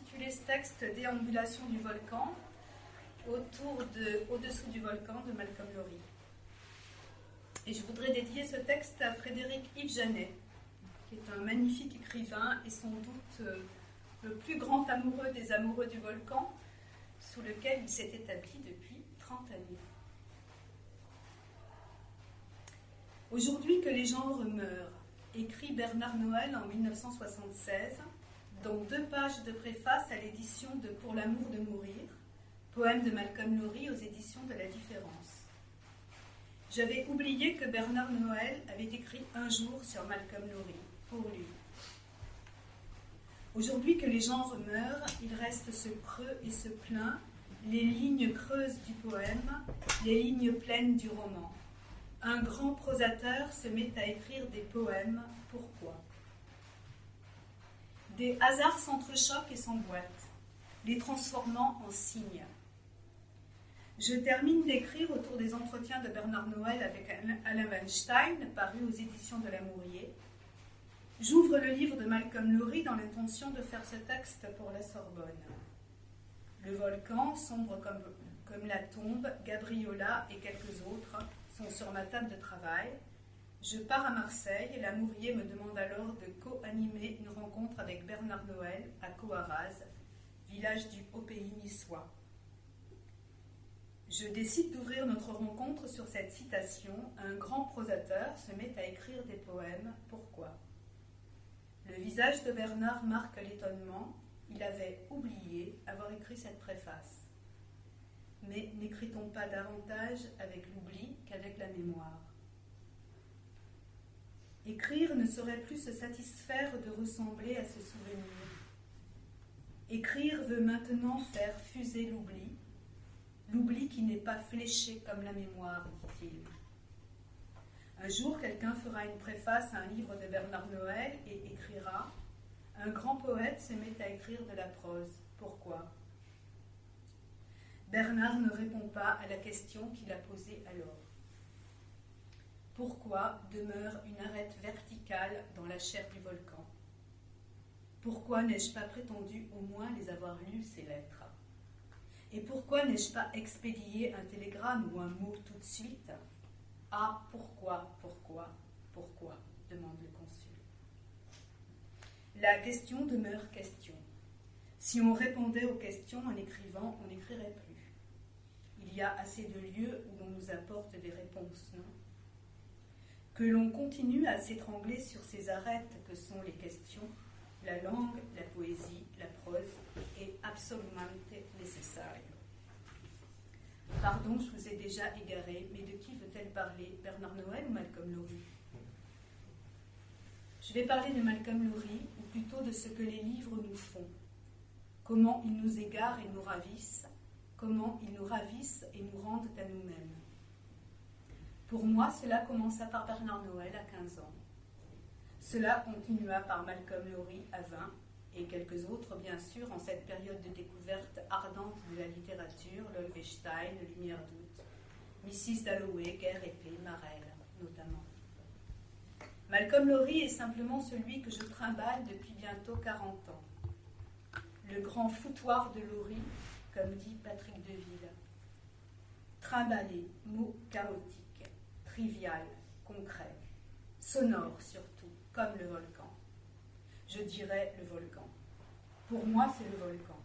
intitulé ce texte « Déambulation du volcan » au-dessous du volcan de Malcolm Lowry. Et je voudrais dédier ce texte à Frédéric Yves Janet, qui est un magnifique écrivain et sans doute le plus grand amoureux des amoureux du volcan, sous lequel il s'est établi depuis 30 années. Aujourd'hui que les gens meurent, écrit Bernard Noël en 1976, dans 2 pages de préface à l'édition de Pour l'amour de mourir, poème de Malcolm Lowry aux éditions de La Différence. J'avais oublié que Bernard Noël avait écrit un jour sur Malcolm Lowry, pour lui. Aujourd'hui que les gens meurent, il reste ce creux et ce plein, les lignes creuses du poème, les lignes pleines du roman. Un grand prosateur se met à écrire des poèmes. Pourquoi ? Des hasards s'entrechoquent et s'emboîtent, les transformant en signes. Je termine d'écrire autour des entretiens de Bernard Noël avec Alain Weinstein, paru aux éditions de Lamourier. J'ouvre le livre de Malcolm Lowry dans l'intention de faire ce texte pour la Sorbonne. Le volcan, sombre comme la tombe, Gabriola et quelques autres sont sur ma table de travail. Je pars à Marseille et Lamourier me demande alors de co-animer une rencontre avec Bernard Noël à Coarraze, village du Haut-Pays niçois. Je décide d'ouvrir notre rencontre sur cette citation. Un grand prosateur se met à écrire des poèmes. Pourquoi ? Le visage de Bernard marque l'étonnement. Il avait oublié avoir écrit cette préface. Mais n'écrit-on pas davantage avec l'oubli qu'avec la mémoire ? Écrire ne saurait plus se satisfaire de ressembler à ce souvenir. Écrire veut maintenant faire fuser l'oubli, l'oubli qui n'est pas fléché comme la mémoire, dit-il. Un jour, quelqu'un fera une préface à un livre de Bernard Noël et écrira « Un grand poète se met à écrire de la prose. Pourquoi ?» Bernard ne répond pas à la question qu'il a posée alors. Pourquoi demeure une arête verticale dans la chair du volcan ? Pourquoi n'ai-je pas prétendu au moins les avoir lues, ces lettres ? Et pourquoi n'ai-je pas expédié un télégramme ou un mot tout de suite ? Ah, pourquoi demande le consul. La question demeure question. Si on répondait aux questions en écrivant, on n'écrirait plus. Il y a assez de lieux où l'on nous apporte des réponses, non ? Que l'on continue à s'étrangler sur ces arêtes que sont les questions, la langue, la poésie, la prose est absolument nécessaire. Pardon, je vous ai déjà égaré, mais de qui veut-elle parler ? Bernard Noël ou Malcolm Lowry ? Je vais parler de Malcolm Lowry, ou plutôt de ce que les livres nous font. Comment ils nous égarent et nous ravissent, comment ils nous ravissent et nous rendent à nous-mêmes. Pour moi, cela commença par Bernard Noël à 15 ans. Cela continua par Malcolm Lowry à 20, et quelques autres, bien sûr, en cette période de découverte ardente de la littérature, Lolvestein, Lumière d'août, Mrs. Dalloway, Guerre épée, Marel, notamment. Malcolm Lowry est simplement celui que je trimballe depuis bientôt 40 ans. Le grand foutoir de Lowry, comme dit Patrick Deville. Trimballer, mot chaotique, trivial, concret, sonore surtout, comme le volcan. Je dirais le volcan. Pour moi, c'est le volcan.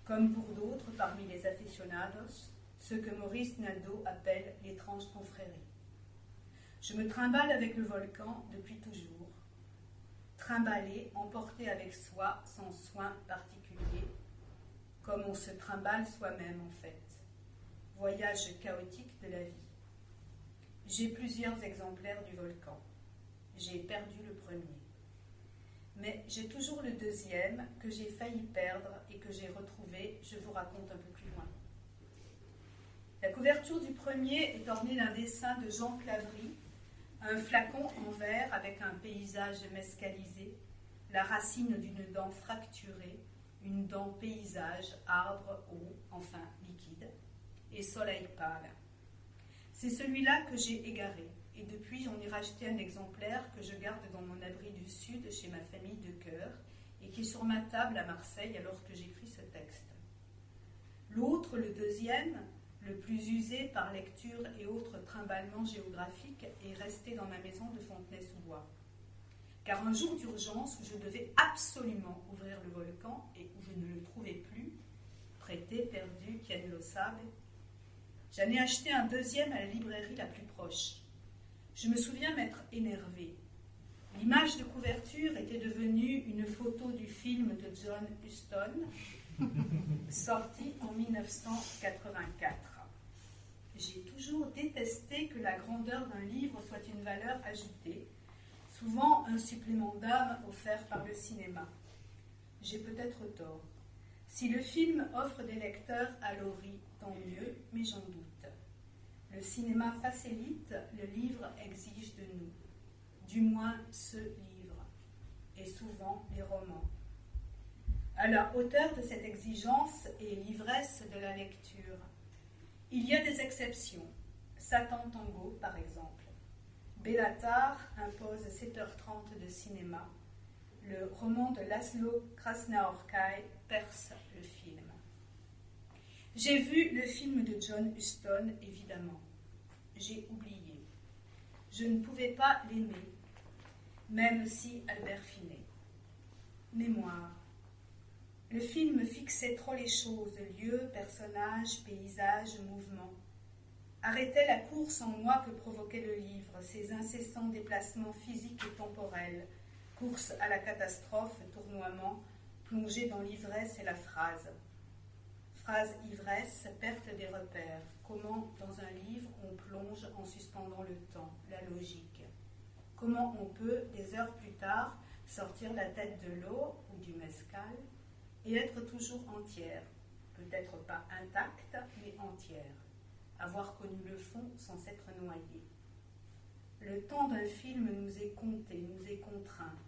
Comme pour d'autres parmi les aficionados, ce que Maurice Nadeau appelle l'étrange confrérie. Je me trimballe avec le volcan depuis toujours. Trimballer, emporter avec soi sans soin particulier, comme on se trimballe soi-même en fait. Voyage chaotique de la vie. J'ai plusieurs exemplaires du volcan. J'ai perdu le premier. Mais j'ai toujours le deuxième que j'ai failli perdre et que j'ai retrouvé, je vous raconte un peu plus loin. La couverture du premier est ornée d'un dessin de Jean Clavry, un flacon en verre avec un paysage mescalisé, la racine d'une dent fracturée, une dent paysage, arbre, eau, enfin liquide, et soleil pâle. C'est celui-là que j'ai égaré. Et depuis, j'en ai racheté un exemplaire que je garde dans mon abri du Sud chez ma famille de cœur et qui est sur ma table à Marseille alors que j'écris ce texte. L'autre, le deuxième, le plus usé par lecture et autres trimballements géographiques, est resté dans ma maison de Fontenay-sous-Bois. Car un jour d'urgence où je devais absolument ouvrir le volcan et où je ne le trouvais plus, prêté, perdu, quien lo sabe, j'en ai acheté un deuxième à la librairie la plus proche. Je me souviens m'être énervée. L'image de couverture était devenue une photo du film de John Huston, sorti en 1984. J'ai toujours détesté que la grandeur d'un livre soit une valeur ajoutée, souvent un supplément d'âme offert par le cinéma. J'ai peut-être tort. Si le film offre des lecteurs à l'origine, tant mieux, mais j'en doute. Le cinéma facilite, le livre exige de nous. Du moins ce livre, et souvent les romans. À la hauteur de cette exigence et l'ivresse de la lecture, il y a des exceptions. Satan Tango, par exemple. Bellatar impose 7h30 de cinéma. Le roman de Laszlo Krasnaorkai perce le film. J'ai vu le film de John Huston, évidemment. J'ai oublié. Je ne pouvais pas l'aimer, même si Albert Finet. Mémoire. Le film fixait trop les choses, lieux, personnages, paysages, mouvements. Arrêtait la course en moi que provoquait le livre, ses incessants déplacements physiques et temporels, course à la catastrophe, tournoiement, plongée dans l'ivresse et la phrase. Phrase ivresse, perte des repères. Comment, dans un livre, on plonge en suspendant le temps, la logique. Comment on peut, des heures plus tard, sortir la tête de l'eau ou du mescal et être toujours entière, peut-être pas intacte, mais entière, avoir connu le fond sans s'être noyée. Le temps d'un film nous est compté, nous est contraint.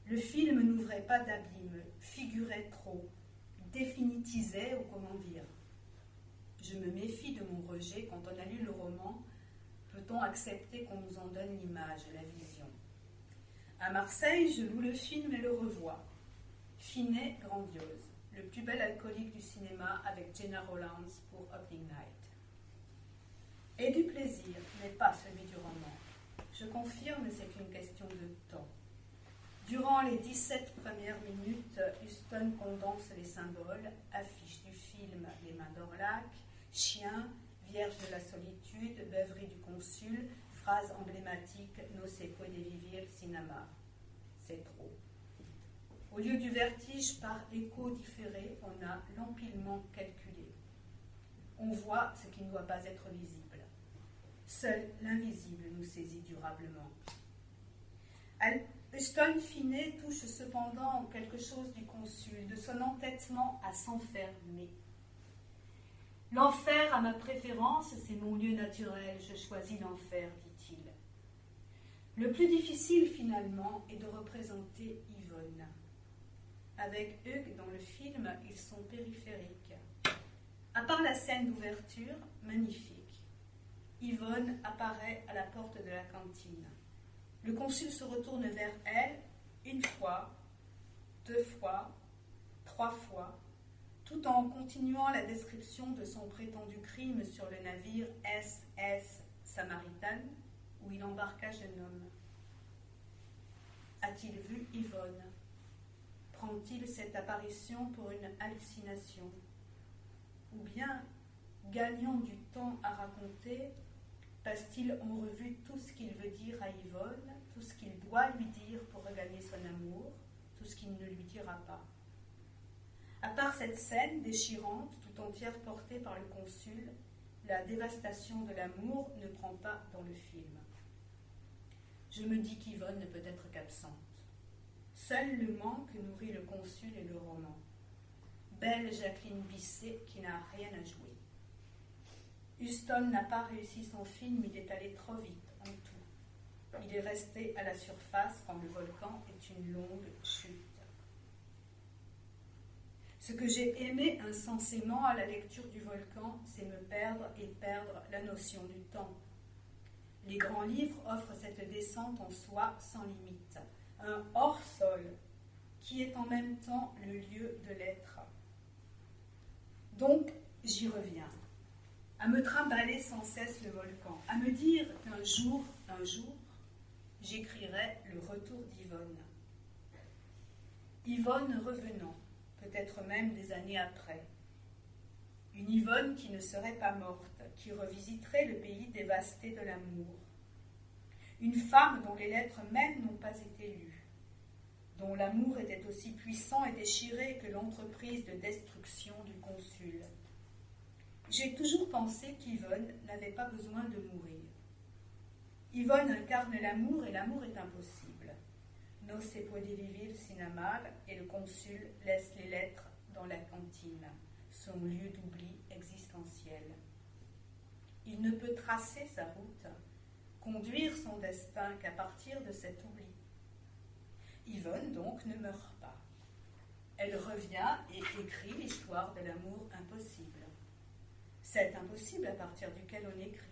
Le film n'ouvrait pas d'abîme, figurait trop, définitisait ou comment dire. Je me méfie de mon rejet quand on a lu le roman. Peut-on accepter qu'on nous en donne l'image, la vision? À Marseille, je loue le film et le revois. Finet, grandiose, le plus bel alcoolique du cinéma avec Gena Rowlands pour Opening Night. Et du plaisir, mais pas celui du roman. Je confirme, c'est une question de temps. Durant les 17 premières minutes, Huston condense les symboles, affiche du film Les Mains d'Orlac, chien, Vierge de la solitude, beuverie du consul, phrase emblématique No se puede vivir sin amar. C'est trop. Au lieu du vertige par écho différé, on a l'empilement calculé. On voit ce qui ne doit pas être visible. Seul l'invisible nous saisit durablement. Huston Finet touche cependant quelque chose du consul, de son entêtement à s'enfermer. L'enfer a ma préférence, c'est mon lieu naturel, je choisis l'enfer, dit-il. Le plus difficile finalement est de représenter Yvonne. Avec Hugues dans le film, ils sont périphériques. À part la scène d'ouverture, magnifique, Yvonne apparaît à la porte de la cantine. Le consul se retourne vers elle une fois, 2 fois, 3 fois, tout en continuant la description de son prétendu crime sur le navire SS Samaritan, où il embarqua jeune homme. A-t-il vu Yvonne? Prend-il cette apparition pour une hallucination? Ou bien, gagnant du temps à raconter, passe-t-il en revue tout ce qu'il veut dire à Yvonne, tout ce qu'il doit lui dire pour regagner son amour, tout ce qu'il ne lui dira pas? À part cette scène déchirante, tout entière portée par le consul, la dévastation de l'amour ne prend pas dans le film. Je me dis qu'Yvonne ne peut être qu'absente. Seul le manque nourrit le consul et le roman. Belle Jacqueline Bisset qui n'a rien à jouer. Huston n'a pas réussi son film, il est allé trop vite en tout. Il est resté à la surface quand le volcan est une longue chute. Ce que j'ai aimé insensément à la lecture du volcan, c'est me perdre et perdre la notion du temps. Les grands livres offrent cette descente en soi sans limite, un hors-sol qui est en même temps le lieu de l'être. Donc, j'y reviens, à me trimballer sans cesse le volcan, à me dire qu'un jour, j'écrirai le retour d'Yvonne. Yvonne revenant, peut-être même des années après. Une Yvonne qui ne serait pas morte, qui revisiterait le pays dévasté de l'amour. Une femme dont les lettres même n'ont pas été lues, dont l'amour était aussi puissant et déchiré que l'entreprise de destruction du consul. J'ai toujours pensé qu'Yvonne n'avait pas besoin de mourir. Yvonne incarne l'amour et l'amour est impossible. No se puede vivir sin amar et le consul laisse les lettres dans la cantine, son lieu d'oubli existentiel. Il ne peut tracer sa route, conduire son destin qu'à partir de cet oubli. Yvonne, donc, ne meurt pas. Elle revient et écrit l'histoire de l'amour impossible. Cet impossible à partir duquel on écrit.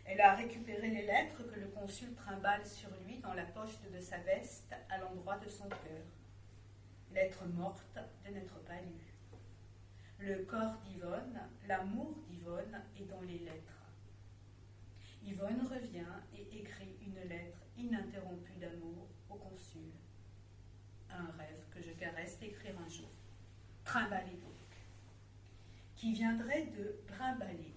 Elle a récupéré les lettres que le consul trimballe sur lui dans la poche de sa veste à l'endroit de son cœur. Lettres mortes de n'être pas lues. Le corps d'Yvonne, l'amour d'Yvonne est dans les lettres. Yvonne revient et écrit une lettre ininterrompue d'amour au consul. Un rêve que je caresse d'écrire un jour. Trimballer donc. Qui viendrait de brimballer,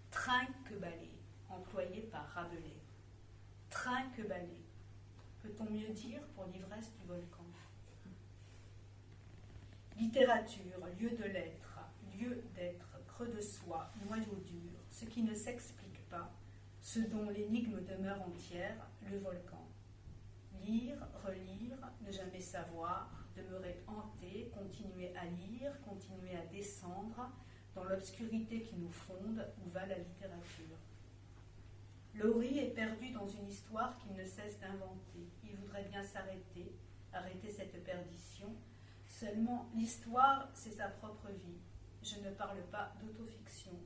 trinque-baller, employé par Rabelais. Trinque-baller. Peut-on mieux dire pour l'ivresse du volcan? Littérature, lieu de l'être, lieu d'être, creux de soi, noyau dur, ce qui ne s'explique pas, ce dont l'énigme demeure entière, le volcan. Lire, relire, ne jamais savoir, demeurer hanté, continuer à lire, continuer à descendre, dans l'obscurité qui nous fonde, où va la littérature. Laurie est perdu dans une histoire qu'il ne cesse d'inventer. Il voudrait bien s'arrêter, arrêter cette perdition. Seulement, l'histoire, c'est sa propre vie. Je ne parle pas d'autofiction.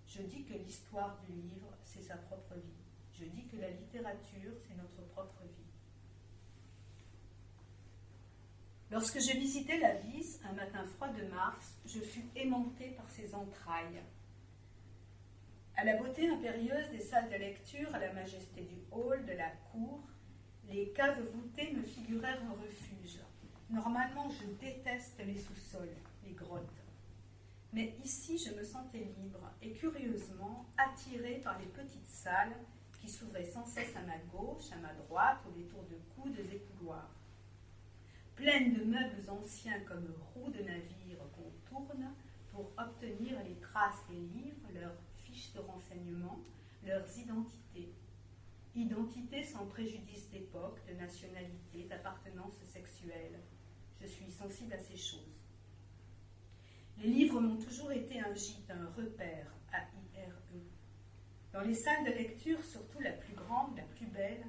Je dis que l'histoire du livre, c'est sa propre vie. Je dis que la littérature, c'est notre propre vie. Lorsque je visitais la Vis, un matin froid de mars, je fus aimantée par ses entrailles. À la beauté impérieuse des salles de lecture, à la majesté du hall, de la cour, les caves voûtées me figurèrent un refuge. Normalement, je déteste les sous-sols, les grottes. Mais ici, je me sentais libre et curieusement attirée par les petites salles qui s'ouvraient sans cesse à ma gauche, à ma droite, au détour de coudes et couloirs. Pleines de meubles anciens comme roues de navire qu'on tourne pour obtenir les traces des livres, leurs fiches de renseignement, leurs identités. Identités sans préjudice d'époque, de nationalité, d'appartenance sexuelle. Je suis sensible à ces choses. Les livres m'ont toujours été un gîte, un repère, A-I-R-E. Dans les salles de lecture, surtout la plus grande, la plus belle,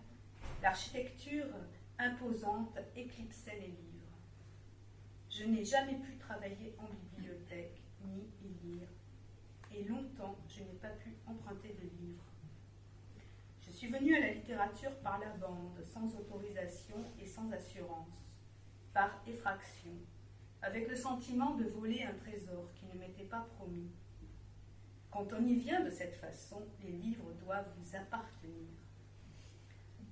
l'architecture imposante éclipsait les livres. Je n'ai jamais pu travailler en bibliothèque, ni y lire, et longtemps je n'ai pas pu emprunter de livres. Je suis venue à la littérature par la bande, sans autorisation et sans assurance, par effraction, avec le sentiment de voler un trésor qui ne m'était pas promis. Quand on y vient de cette façon, les livres doivent vous appartenir.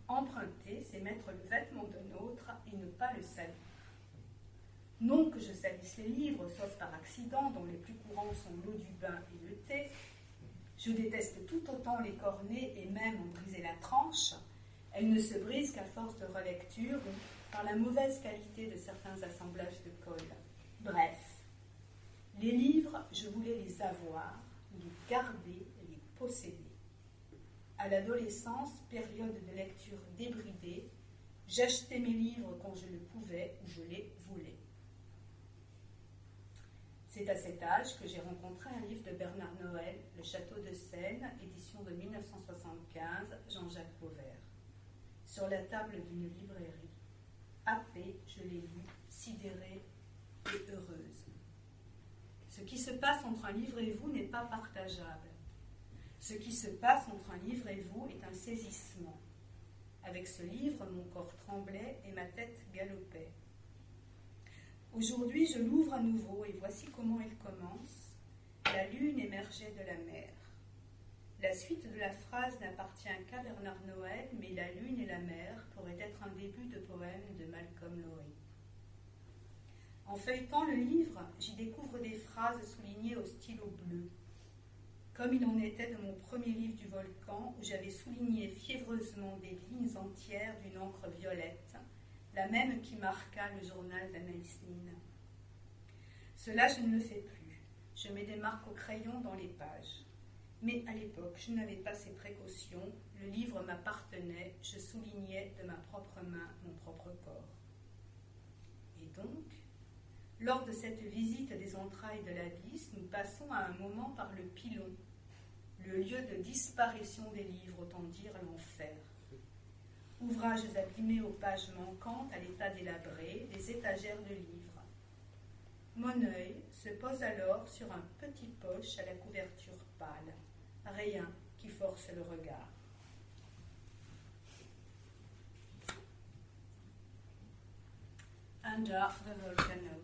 Emprunter, c'est mettre le vêtement d'un autre et ne pas le salir. Non que je salisse les livres, sauf par accident, dont les plus courants sont l'eau du bain et le thé. Je déteste tout autant les cornets et même en briser la tranche. Elles ne se brisent qu'à force de relecture ou par la mauvaise qualité de certains assemblages de colle. Bref, les livres, je voulais les avoir, les garder, les posséder. À l'adolescence, période de lecture débridée, j'achetais mes livres quand je le pouvais ou je les voulais. C'est à cet âge que j'ai rencontré un livre de Bernard Noël, Le Château de Seine, édition de 1975, Jean-Jacques Pauvert. Sur la table d'une librairie. Happée, je l'ai lu, sidérée et heureuse. Ce qui se passe entre un livre et vous n'est pas partageable. Ce qui se passe entre un livre et vous est un saisissement. Avec ce livre, mon corps tremblait et ma tête galopait. Aujourd'hui, je l'ouvre à nouveau et voici comment il commence. La lune émergeait de la mer. La suite de la phrase n'appartient qu'à Bernard Noël, mais la lune et la mer pourrait être un début de poème de Malcolm Lowry. En feuilletant le livre, j'y découvre des phrases soulignées au stylo bleu, comme il en était de mon premier livre du volcan, où j'avais souligné fiévreusement des lignes entières d'une encre violette, la même qui marqua le journal d'Anaïs Nin. Cela, je ne le fais plus. Je mets des marques au crayon dans les pages. Mais à l'époque, je n'avais pas ces précautions. Le livre m'appartenait. Je soulignais de ma propre main mon propre corps. Et donc, lors de cette visite des entrailles de l'abysse, nous passons à un moment par le pilon, le lieu de disparition des livres, autant dire l'enfer. Ouvrages abîmés aux pages manquantes, à l'état délabré, des étagères de livres. Mon œil se pose alors sur un petit poche à la couverture pâle. Rien qui force le regard. Under the Volcano.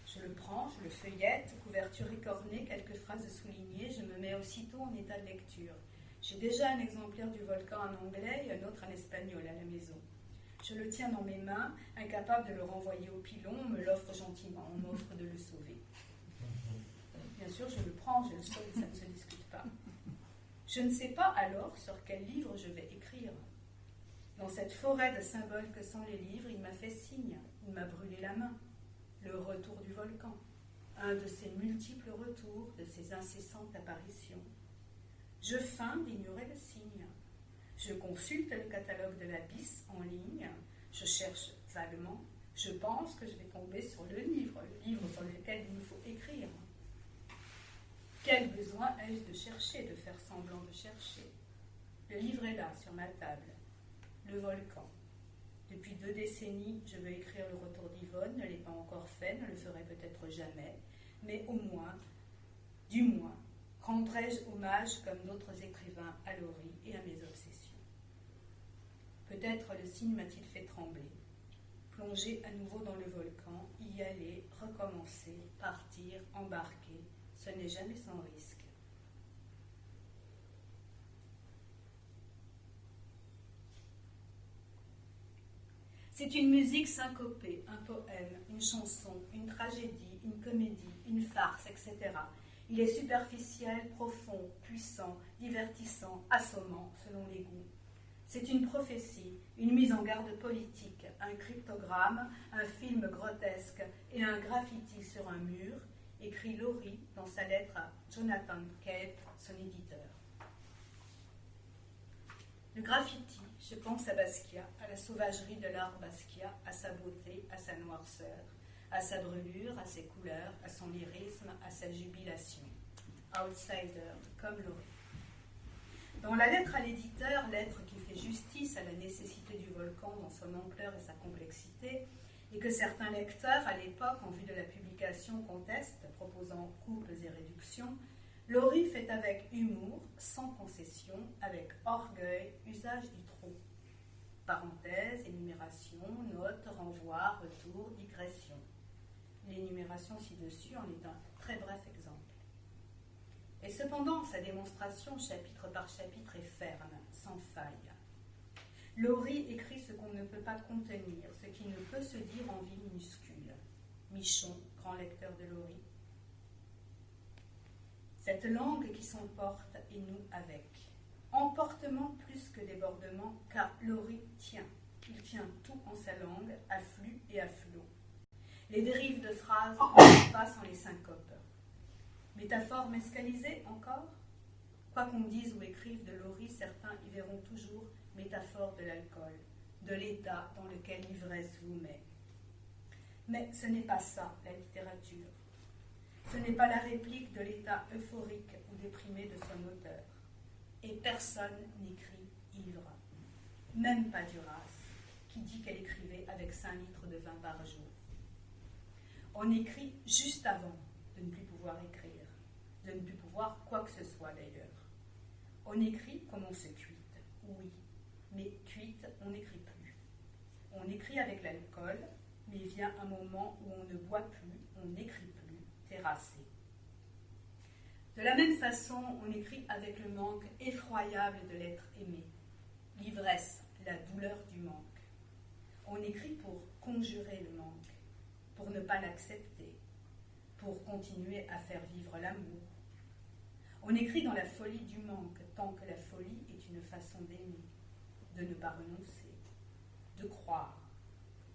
Je le prends, je le feuillette, couverture écornée, quelques phrases soulignées, je me mets aussitôt en état de lecture. J'ai déjà un exemplaire du volcan en anglais et un autre en espagnol à la maison. Je le tiens dans mes mains, incapable de le renvoyer au pilon, on me l'offre gentiment, on m'offre de le sauver. Bien sûr, je le prends, je le sauve, ça ne se discute pas. Je ne sais pas alors sur quel livre je vais écrire. Dans cette forêt de symboles que sont les livres, il m'a fait signe, il m'a brûlé la main. Le retour du volcan, un de ses multiples retours, de ses incessantes apparitions. Je feins d'ignorer le signe. Je consulte le catalogue de l'abysse en ligne, je cherche vaguement, je pense que je vais tomber sur le livre sur lequel il me faut écrire. Quel besoin ai-je de chercher, de faire semblant de chercher? Le livre est là, sur ma table. Le volcan. Depuis 2 décennies, je veux écrire le retour d'Yvonne, ne l'ai pas encore fait, ne le ferai peut-être jamais, mais au moins, du moins, rendrai-je hommage comme d'autres écrivains à Lowry et à mes obsessions. Peut-être le signe m'a-t-il fait trembler. Plonger à nouveau dans le volcan, y aller, recommencer, partir, embarquer, ce n'est jamais sans risque. C'est une musique syncopée, un poème, une chanson, une tragédie, une comédie, une farce, etc. Il est superficiel, profond, puissant, divertissant, assommant, selon les goûts. C'est une prophétie, une mise en garde politique, un cryptogramme, un film grotesque et un graffiti sur un mur, écrit Lowry dans sa lettre à Jonathan Cape, son éditeur. Le graffiti, je pense à Basquiat, à la sauvagerie de l'art Basquiat, à sa beauté, à sa noirceur, à sa brûlure, à ses couleurs, à son lyrisme, à sa jubilation. Outsider, comme Lowry. Dans la lettre à l'éditeur, lettre qui fait justice à la nécessité du volcan dans son ampleur et sa complexité, et que certains lecteurs, à l'époque, en vue de la publication, contestent, proposant coupes et réductions, Lowry fait avec humour, sans concession, avec orgueil, usage du trop. Parenthèse, énumération, note, renvoi, retour, digression. L'énumération ci-dessus en est un très bref exemple. Et cependant, sa démonstration, chapitre par chapitre, est ferme, sans faille. Lowry écrit ce qu'on ne peut pas contenir, ce qui ne peut se dire en vie minuscule. Michon, grand lecteur de Lowry. Cette langue qui s'emporte et nous avec. Emportement plus que débordement, car Lowry tient. Il tient tout en sa langue, à flux et à flot. Les dérives de phrases ne pas sans les syncopes. Métaphore mescalisée encore? Quoi qu'on dise ou écrive de Lowry, certains y verront toujours métaphore de l'alcool, de l'état dans lequel l'ivresse vous met. Mais ce n'est pas ça, la littérature. Ce n'est pas la réplique de l'état euphorique ou déprimé de son auteur. Et personne n'écrit ivre. Même pas Duras, qui dit qu'elle écrivait avec 5 litres de vin par jour. On écrit juste avant de ne plus pouvoir écrire, de ne plus pouvoir quoi que ce soit d'ailleurs. On écrit comme on se cuite, oui, mais cuite, on n'écrit plus. On écrit avec l'alcool, mais vient un moment où on ne boit plus, on n'écrit plus, terrassé. De la même façon, on écrit avec le manque effroyable de l'être aimé, l'ivresse, la douleur du manque. On écrit pour conjurer le manque, pour ne pas l'accepter, pour continuer à faire vivre l'amour. On écrit dans la folie du manque, tant que la folie est une façon d'aimer, de ne pas renoncer, de croire,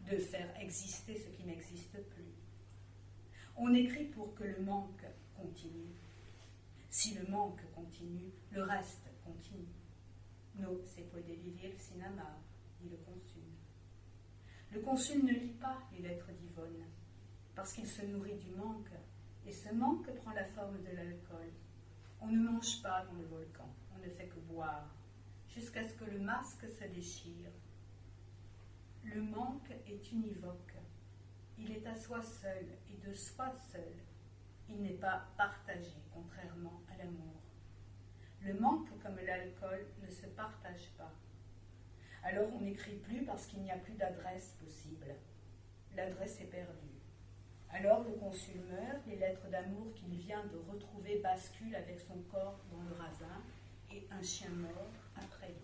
de faire exister ce qui n'existe plus. On écrit pour que le manque continue. Si le manque continue, le reste continue. No se puede vivir sin amar, dit le consul. Le consul ne lit pas les lettres d'Yvonne, parce qu'il se nourrit du manque, et ce manque prend la forme de l'alcool. On ne mange pas dans le volcan, on ne fait que boire, jusqu'à ce que le masque se déchire. Le manque est univoque. Il est à soi seul, et de soi seul. Il n'est pas partagé, contrairement à l'amour. Le manque, comme l'alcool, ne se partage pas. Alors on n'écrit plus parce qu'il n'y a plus d'adresse possible. L'adresse est perdue. Alors le consul meurt, les lettres d'amour qu'il vient de retrouver basculent avec son corps dans le ravin, et un chien mort après lui.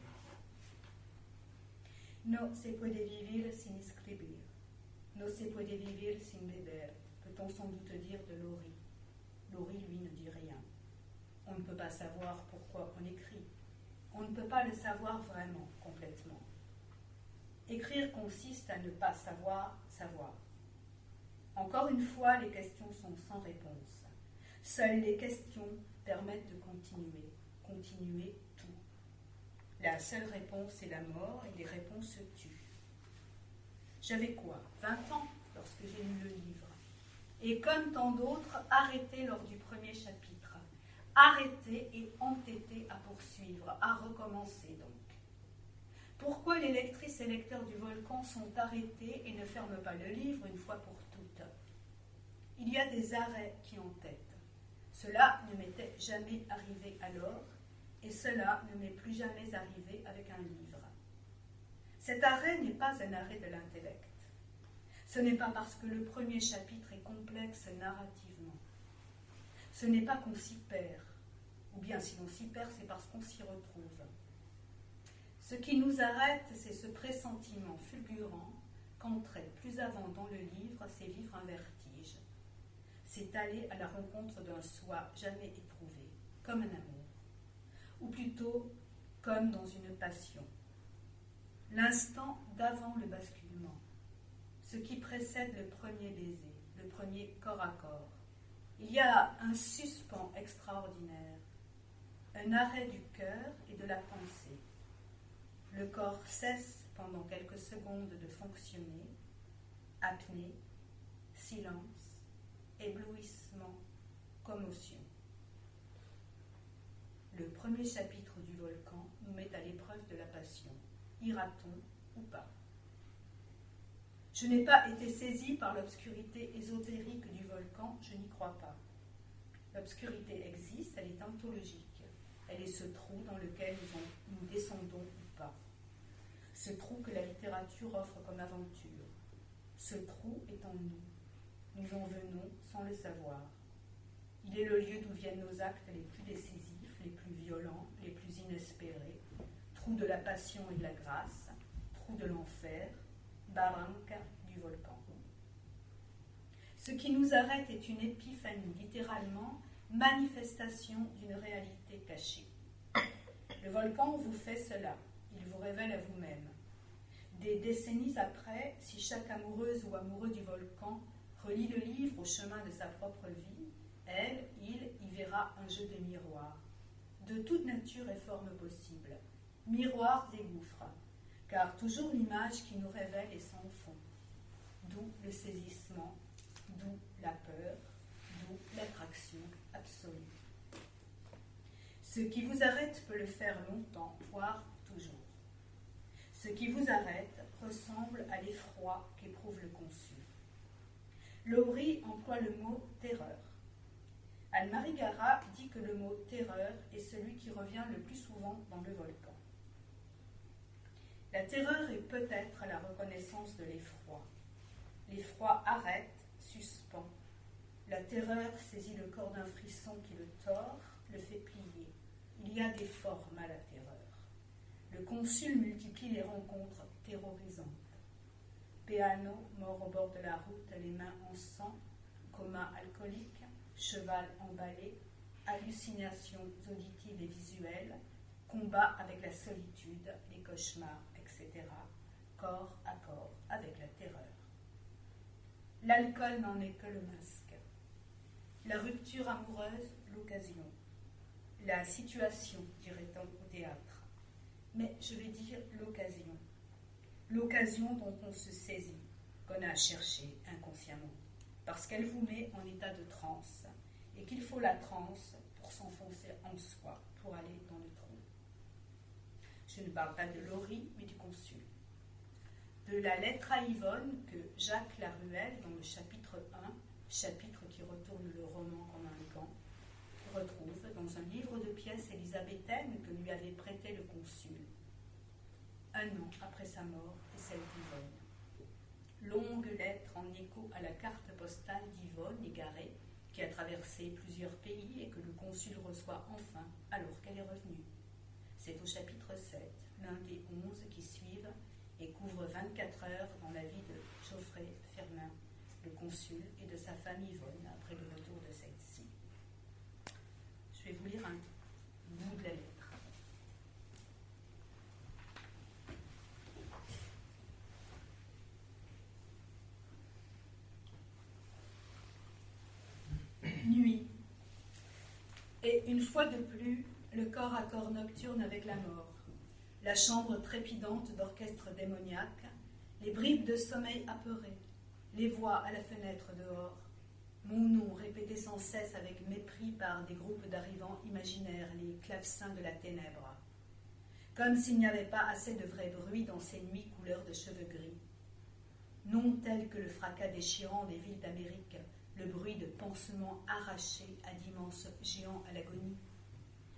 No se puede vivir sin escribir. No se puede vivir sin beber, peut-on sans doute dire de Laurie. Laurie, lui, ne dit rien. On ne peut pas savoir pourquoi on écrit. On ne peut pas le savoir vraiment, complètement. Écrire consiste à ne pas savoir. Encore une fois, les questions sont sans réponse. Seules les questions permettent de continuer tout. La seule réponse est la mort, et les réponses se tuent. J'avais quoi, 20 ans, lorsque j'ai lu le livre. Et comme tant d'autres, arrêté lors du premier chapitre. Arrêté et entêté à poursuivre, à recommencer donc. Pourquoi les lectrices et lecteurs du Volcan sont arrêtés et ne ferment pas le livre une fois pour toutes? Il y a des arrêts qui entêtent. Cela ne m'était jamais arrivé alors, et cela ne m'est plus jamais arrivé avec un livre. Cet arrêt n'est pas un arrêt de l'intellect. Ce n'est pas parce que le premier chapitre est complexe narrativement. Ce n'est pas qu'on s'y perd, ou bien si l'on s'y perd, c'est parce qu'on s'y retrouve. Ce qui nous arrête, c'est ce pressentiment fulgurant qu'entrer plus avant dans le livre, c'est vivre un vertige. C'est aller à la rencontre d'un soi jamais éprouvé, comme un amour, ou plutôt comme dans une passion. L'instant d'avant le basculement, ce qui précède le premier baiser, le premier corps à corps. Il y a un suspens extraordinaire, un arrêt du cœur et de la pensée. Le corps cesse pendant quelques secondes de fonctionner, apnée, silence, éblouissement, commotion. Le premier chapitre du Volcan nous met à l'épreuve de la passion. Ira-t-on ou pas? Je n'ai pas été saisie par l'obscurité ésotérique du volcan, je n'y crois pas. L'obscurité existe, elle est ontologique. Elle est ce trou dans lequel nous descendons ou pas. Ce trou que la littérature offre comme aventure. Ce trou est en nous. Nous en venons sans le savoir. Il est le lieu d'où viennent nos actes les plus décisifs, les plus violents, les plus inespérés. Trou de la passion et de la grâce, trou de l'enfer, barranca du volcan. Ce qui nous arrête est une épiphanie, littéralement, manifestation d'une réalité cachée. Le volcan vous fait cela, il vous révèle à vous-même. Des décennies après, si chaque amoureuse ou amoureux du volcan relit le livre au chemin de sa propre vie, il y verra un jeu de miroirs, de toute nature et forme possible, miroirs et gouffres, car toujours l'image qui nous révèle est sans fond, d'où le saisissement, d'où la peur, d'où l'attraction absolue. Ce qui vous arrête peut le faire longtemps, voire toujours. Ce qui vous arrête ressemble à l'effroi qu'éprouve le consul. Laurie emploie le mot « terreur ». Anne-Marie Gara dit que le mot « terreur » est celui qui revient le plus souvent dans le volcan. La terreur est peut-être la reconnaissance de l'effroi. L'effroi arrête, suspend. La terreur saisit le corps d'un frisson qui le tord, le fait plier. Il y a des formes à la terreur. Le consul multiplie les rencontres terrorisantes. Peano, mort au bord de la route, les mains en sang, coma alcoolique, cheval emballé, hallucinations auditives et visuelles, combat avec la solitude, les cauchemars, etc., corps à corps avec la terreur. L'alcool n'en est que le masque. La rupture amoureuse, l'occasion. La situation, dirait-on au théâtre. Mais je vais dire l'occasion. L'occasion dont on se saisit, qu'on a cherché inconsciemment, parce qu'elle vous met en état de transe, et qu'il faut la transe pour s'enfoncer en soi, pour aller dans le trou. Je ne parle pas de Laurie, mais du consul. De la lettre à Yvonne que Jacques Laruelle, dans le chapitre 1, chapitre qui retourne le roman comme un gant, retrouve dans un livre de pièces élisabéthaines que lui avait prêté le consul, un an après sa mort et celle d'Yvonne. Longue lettre en écho à la carte postale d'Yvonne égarée, qui a traversé plusieurs pays et que le consul reçoit enfin alors qu'elle est revenue. C'est au chapitre 7, l'un des 11 qui suivent, et couvre 24 heures dans la vie de Geoffrey Fermin, le consul, et de sa femme Yvonne après le retour de celle-ci. Je vais vous lire un bout de la lettre. Nuit. Et une fois de plus, le corps à corps nocturne avec la mort. La chambre trépidante d'orchestre démoniaque, les bribes de sommeil apeuré, les voix à la fenêtre dehors, mon nom répété sans cesse avec mépris par des groupes d'arrivants imaginaires, les clavecins de la ténèbre. Comme s'il n'y avait pas assez de vrai bruit dans ces nuits couleur de cheveux gris. Non tel que le fracas déchirant des villes d'Amérique, le bruit de pansements arrachés à d'immenses géants à l'agonie.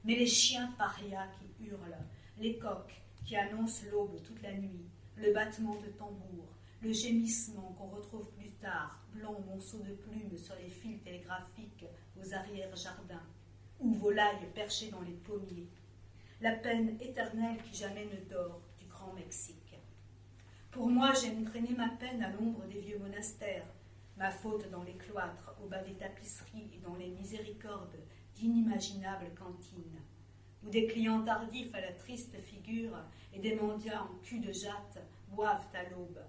Mais les chiens parias qui hurlent, les coqs qui annoncent l'aube toute la nuit, le battement de tambour, le gémissement qu'on retrouve plus tard, blanc monceau de plumes sur les fils télégraphiques aux arrière-jardins, ou volailles perchées dans les pommiers, la peine éternelle qui jamais ne dort du Grand Mexique. Pour moi, j'aime traîner ma peine à l'ombre des vieux monastères, ma faute dans les cloîtres, au bas des tapisseries et dans les miséricordes d'inimaginables cantines, où des clients tardifs à la triste figure et des mendiants en cul de jatte boivent à l'aube,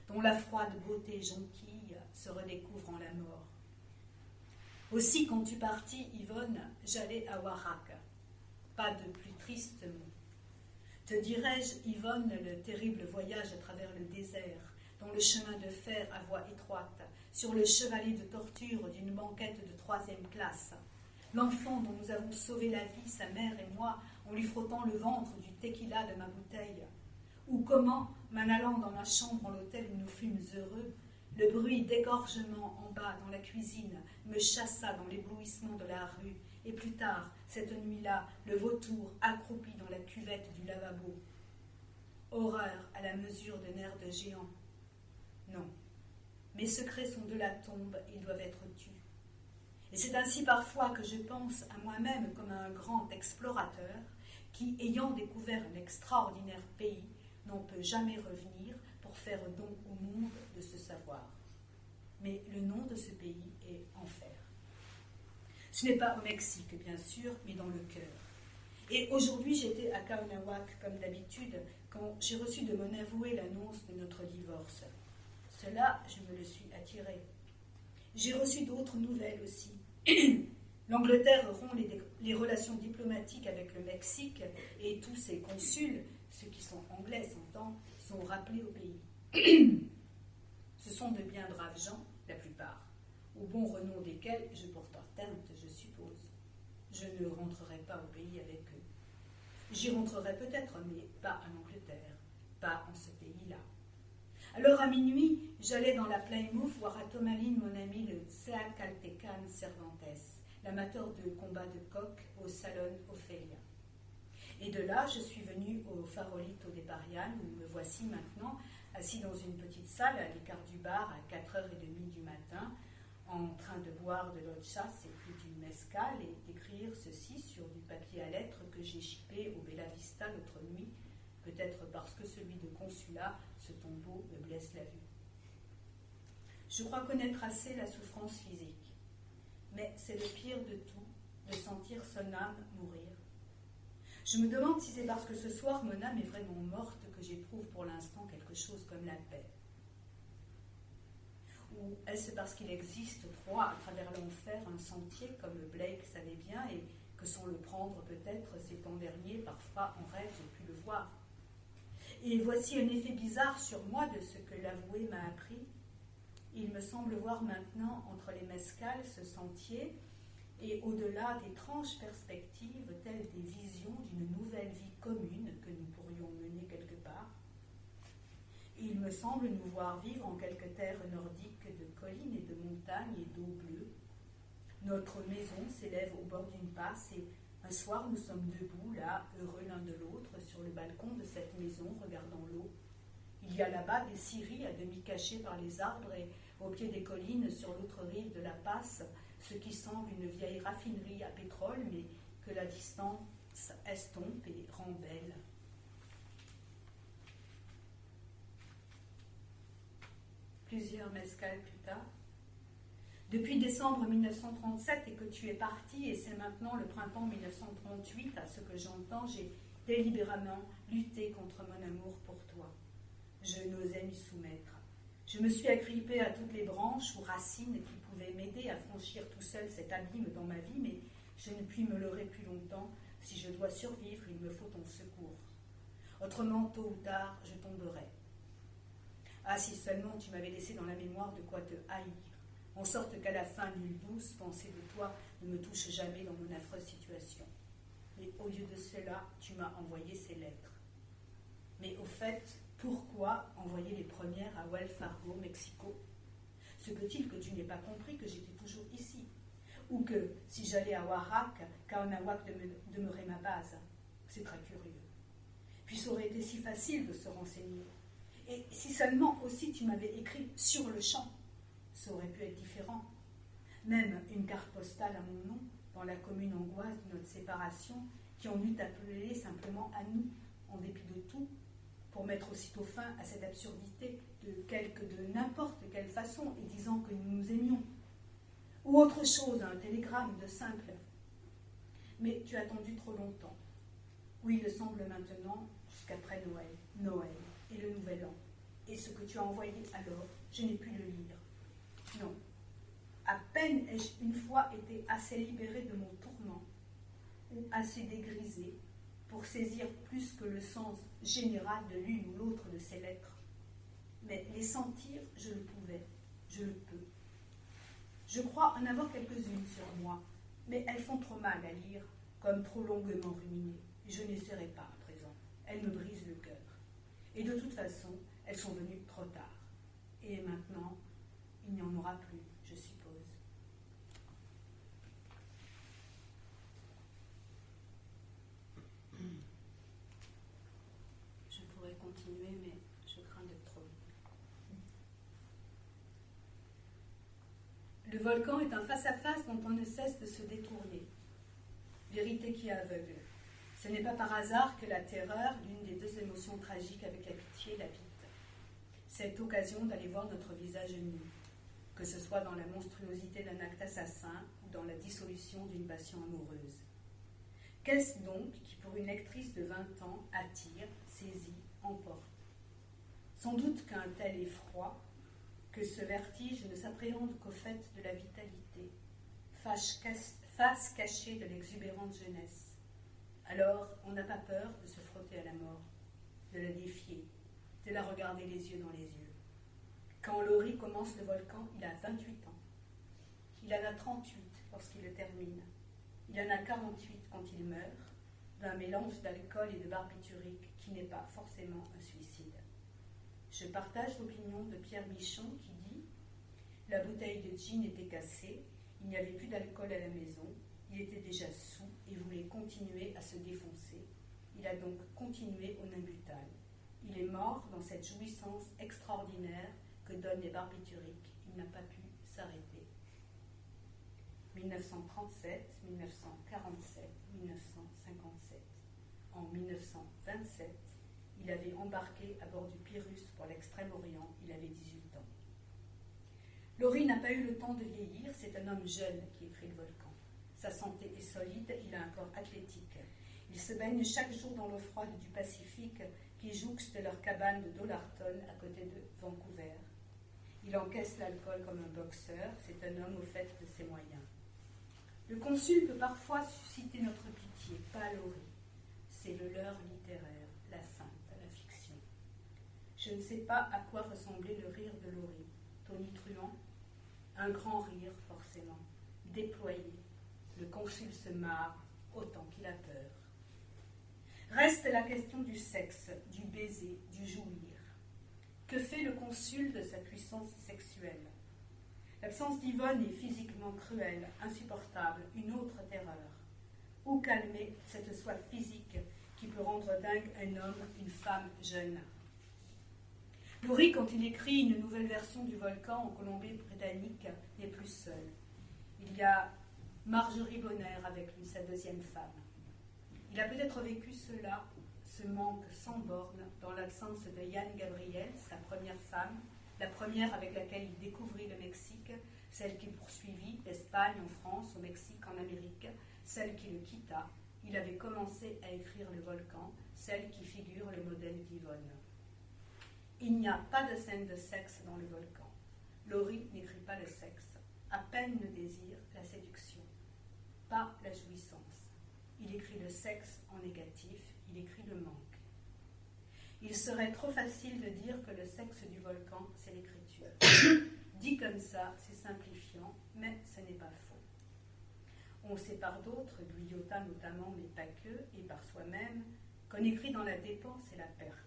dont la froide beauté jonquille se redécouvre en la mort. Aussi, quand tu partis, Yvonne, j'allais à Oaxaca. Pas de plus triste mot. Te dirais-je, Yvonne, le terrible voyage à travers le désert, dans le chemin de fer à voie étroite, sur le chevalet de torture d'une banquette de 3e classe, l'enfant dont nous avons sauvé la vie, sa mère et moi, en lui frottant le ventre du tequila de ma bouteille, ou comment, m'en allant dans ma chambre en l'hôtel où nous fûmes heureux, le bruit d'égorgement en bas dans la cuisine me chassa dans l'éblouissement de la rue, et plus tard, cette nuit-là, le vautour accroupi dans la cuvette du lavabo. Horreur à la mesure de nerfs de géant. Non, mes secrets sont de la tombe, ils doivent être tus. Et c'est ainsi parfois que je pense à moi-même comme à un grand explorateur qui, ayant découvert un extraordinaire pays, n'en peut jamais revenir pour faire don au monde de ce savoir. Mais le nom de ce pays est Enfer. Ce n'est pas au Mexique, bien sûr, mais dans le cœur. Et aujourd'hui, j'étais à Kaunahuac, comme d'habitude, quand j'ai reçu de mon avoué l'annonce de notre divorce. Cela, je me le suis attiré. J'ai reçu d'autres nouvelles aussi. L'Angleterre rompt les relations diplomatiques avec le Mexique et tous ses consuls, ceux qui sont anglais s'entend, sont rappelés au pays. Ce sont de bien braves gens, la plupart, au bon renom desquels je porte atteinte, je suppose. Je ne rentrerai pas au pays avec eux. J'y rentrerai peut-être, mais pas en Angleterre, pas en ce pays-là. Alors à minuit, j'allais dans la Plymouth voir à Tomalin mon ami le Tzeacaltecan Cervantes, l'amateur de combat de coq au Salon Ophélia. Et de là, je suis venue au Farolito de Barian, où me voici maintenant, assis dans une petite salle à l'écart du bar à 4h30 du matin, en train de boire de l'eau de chasse et puis du mezcal et d'écrire ceci sur du papier à lettres que j'ai chippé au Bella Vista l'autre nuit, peut-être parce que celui de consulat, ce tombeau, me blesse la vue. Je crois connaître assez la souffrance physique, mais c'est le pire de tout, de sentir son âme mourir. Je me demande si c'est parce que ce soir mon âme est vraiment morte que j'éprouve pour l'instant quelque chose comme la paix. Ou est-ce parce qu'il existe, à travers l'enfer, un sentier, comme Blake savait bien, et que sans le prendre peut-être ces temps derniers, parfois en rêve, j'ai pu le voir. Et voici un effet bizarre sur moi de ce que l'avoué m'a appris. Il me semble voir maintenant, entre les mescales, ce sentier, et au-delà d'étranges perspectives, telles des visions d'une nouvelle vie commune que nous pourrions mener quelque part. Il me semble nous voir vivre en quelque terre nordique de collines et de montagnes et d'eau bleue. Notre maison s'élève au bord d'une passe et un soir nous sommes debout, là, heureux l'un de l'autre, sur le balcon de cette maison, regardant l'eau. Il y a là-bas des scieries à demi cachées par les arbres et au pied des collines, sur l'autre rive de la passe, ce qui semble une vieille raffinerie à pétrole, mais que la distance estompe et rend belle. Plusieurs mescales plus tard. Depuis décembre 1937 et que tu es parti, et c'est maintenant le printemps 1938, à ce que j'entends, j'ai délibérément lutté contre mon amour pour toi. Je n'osais m'y soumettre. Je me suis agrippée à toutes les branches ou racines qui pouvaient m'aider à franchir tout seul cet abîme dans ma vie, mais je ne puis me leurrer plus longtemps. Si je dois survivre, il me faut ton secours. Autrement, tôt ou tard, je tomberai. Ah, si seulement tu m'avais laissé dans la mémoire de quoi te haïr, en sorte qu'à la fin, nulle douce pensée de toi ne me touche jamais dans mon affreuse situation. Mais au lieu de cela, tu m'as envoyé ces lettres. Mais au fait, pourquoi envoyer les premières à Wells Fargo, Mexico? Se peut-il que tu n'aies pas compris que j'étais toujours ici? Ou que, si j'allais à Oaxaca, Kaonawak demeurait ma base? C'est très curieux. Puis ça aurait été si facile de se renseigner. Et si seulement aussi tu m'avais écrit sur le champ, ça aurait pu être différent. Même une carte postale à mon nom, dans la commune angoisse de notre séparation, qui en eût appelé simplement à nous, en dépit de tout, pour mettre aussitôt fin à cette absurdité de n'importe quelle façon et disant que nous nous aimions. Ou autre chose, un télégramme de simple. Mais tu as attendu trop longtemps. Oui, il semble maintenant, jusqu'après Noël et le Nouvel An. Et ce que tu as envoyé alors, je n'ai pu le lire. Non. À peine ai-je une fois été assez libérée de mon tourment, ou assez dégrisée, pour saisir plus que le sens général de l'une ou l'autre de ces lettres. Mais les sentir, je le pouvais, je le peux. Je crois en avoir quelques-unes sur moi, mais elles font trop mal à lire, comme trop longuement ruminées. Je n'essaierai pas à présent. Elles me brisent le cœur. Et de toute façon, elles sont venues trop tard. Et maintenant, il n'y en aura plus, je suppose. Je pourrais continuer, mais je crains d'être trop long. Le volcan est un face-à-face dont on ne cesse de se détourner. Vérité qui aveugle. Ce n'est pas par hasard que la terreur, l'une des deux émotions tragiques avec la pitié, l'habite. Cette occasion d'aller voir notre visage nu, que ce soit dans la monstruosité d'un acte assassin ou dans la dissolution d'une passion amoureuse. Qu'est-ce donc qui, pour une lectrice de 20 ans, attire, saisit, emporte? Sans doute qu'un tel effroi, que ce vertige ne s'appréhende qu'au fait de la vitalité, face cachée de l'exubérante jeunesse. Alors, on n'a pas peur de se frotter à la mort, de la défier, de la regarder les yeux dans les yeux. Quand Laurie commence le volcan, il a 28 ans. Il en a 38 lorsqu'il le termine. Il en a 48 quand il meurt, d'un mélange d'alcool et de barbiturique qui n'est pas forcément un suicide. Je partage l'opinion de Pierre Michon qui dit « La bouteille de gin était cassée, il n'y avait plus d'alcool à la maison, il était déjà saoul et voulait continuer à se défoncer. Il a donc continué au nimbutal. Il est mort dans cette jouissance extraordinaire que donnent les barbituriques. Il n'a pas pu s'arrêter. 1937, 1947, 1957. En 1927, il avait embarqué à bord du Pyrrhus pour l'Extrême-Orient. Il avait 18 ans. Laurie n'a pas eu le temps de vieillir. C'est un homme jeune qui écrit le Volcan. Sa santé est solide, il a un corps athlétique. Il se baigne chaque jour dans l'eau froide du Pacifique qui jouxte leur cabane de Dollarton à côté de Vancouver. Il encaisse l'alcool comme un boxeur. C'est un homme au fait de ses moyens. Le consul peut parfois susciter notre pitié, pas Laurie. C'est le leurre littéraire, la feinte, la fiction. Je ne sais pas à quoi ressemblait le rire de Laurie. Tonitruant, un grand rire forcément, déployé. Le consul se marre autant qu'il a peur. Reste la question du sexe, du baiser, du jouir. Que fait le consul de sa puissance sexuelle? L'absence d'Yvonne est physiquement cruelle, insupportable, une autre terreur. Où calmer cette soif physique qui peut rendre dingue un homme, une femme jeune? Laurie, quand il écrit une nouvelle version du Volcan en Colombie-Britannique, n'est plus seul. Il y a Marjorie Bonner avec lui, sa deuxième femme. Il a peut-être vécu cela, ce manque sans borne, dans l'absence de Yann Gabriel, sa première femme, la première avec laquelle il découvrit le Mexique, celle qui poursuivit l'Espagne en France, au Mexique, en Amérique, celle qui le quitta. Il avait commencé à écrire le Volcan, celle qui figure le modèle d'Yvonne. Il n'y a pas de scène de sexe dans le Volcan. Laurie n'écrit pas le sexe, à peine le désir, la séduction, pas la jouissance. Il écrit le sexe en négatif, il écrit le manque. Il serait trop facile de dire que le sexe du Volcan, c'est l'écriture. Dit comme ça, c'est simplifiant, mais ce n'est pas faux. On sait par d'autres, Guyotat notamment, mais pas que, et par soi-même, qu'on écrit dans la dépense et la perte.